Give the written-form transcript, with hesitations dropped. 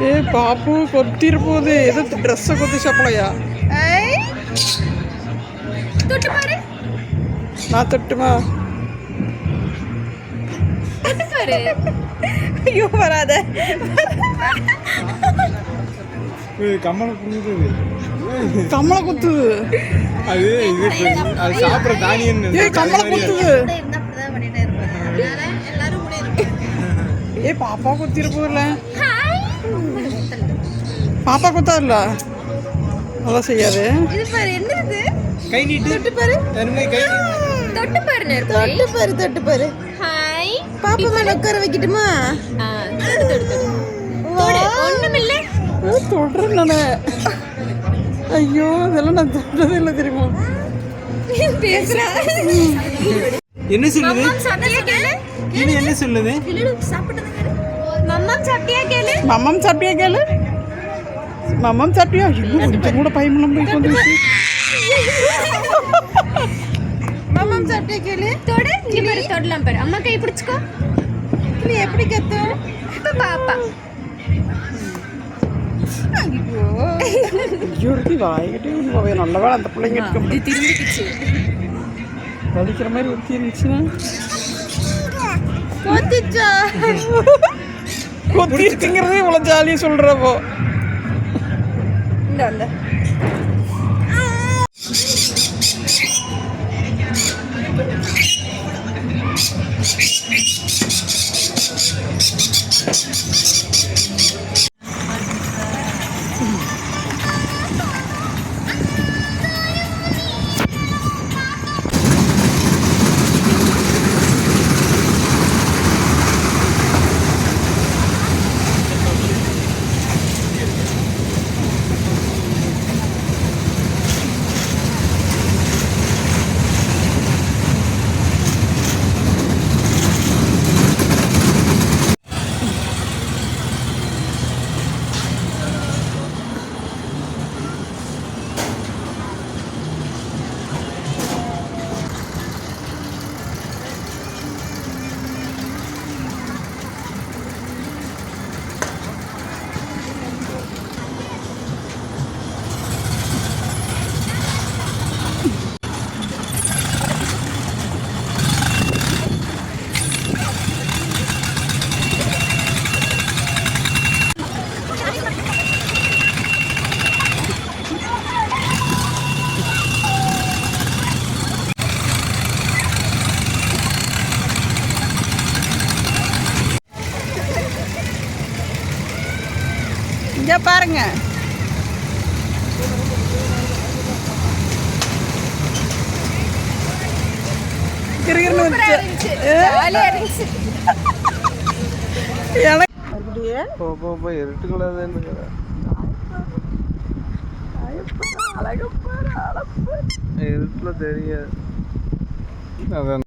ஏ பாப்பு கொத்திரு போகுது. ஏதோ ட்ரெஸ்ஸை கொத்தி சாப்பிடலையா? தொட்டு பாரு. நான் தொட்டுமா? தொட்டு பாரு. ஐயோ வராத. கம்மலை குத்துது. கம்மலை குத்துது. அது சாப்பிட்ற தானியம். கம்மலை குத்துது. ஏ பாப்பா குத்திரு போகல. பாப்பா குத்தா இல்ல அதான் செய்யாது. இது பாரு என்னது? கை நீட்டு. தொட்டு பாரு. தருமை கை. தொட்டு பாரு நெருப்பு. தொட்டு பாரு தொட்டு பாரு. ஹாய். பாப்பா மேல உட்கார வைக்கட்டுமா? தொடு தொடு தொடு. தொடு. ஒண்ணுமில்ல. தொடுறேன் நானு. ஐயோ இதெல்லாம் நான் தொட்டதே இல்லை தெரியுமா? பேசுறா. என்ன சொல்லுது? மம்மம் சாப்பிட்டியா கேளு. இது என்ன சொல்லுது? கிளு சாப்பிட்டது கேளு. மம்மம் சாப்பிட்டியா கேளு. மம்மம் சாப்பிட்டியா கேளு. மம்மம் சாப்பிட்டியா? கொஞ்சம் கூட பயமெல்லாம் போய் வந்துச்சு. மம்மம் சாப்பிட்டியா கேளு. தொடு. நீ பாரு தொடலாம் பாரு. அம்மா கை பிடிச்சுக்கோ. நீ எப்படி கத்தும்? இப்ப பாப்பா. ஐயோ ஐயோருத்தி வாய்கிட்டே போவே. நல்ல வேலை அந்த பிள்ளைங்க இருக்க திரும்பிக்கிச்சு. வலிக்கிற மாதிரி ஒருத்தி இருந்துச்சுன்னா கொத்திச்சா. கொத்திருச்சுங்கிறதே இவ்வளோ ஜாலியாக சொல்கிறப்போ. இந்த அந்த இங்கே பாருங்க. கிருகிருன்னு வந்துச்சு. எனக்கு அப்படியே போ இருட்டுக்குள்ளது. இருட்டுல தெரியாது. அதான்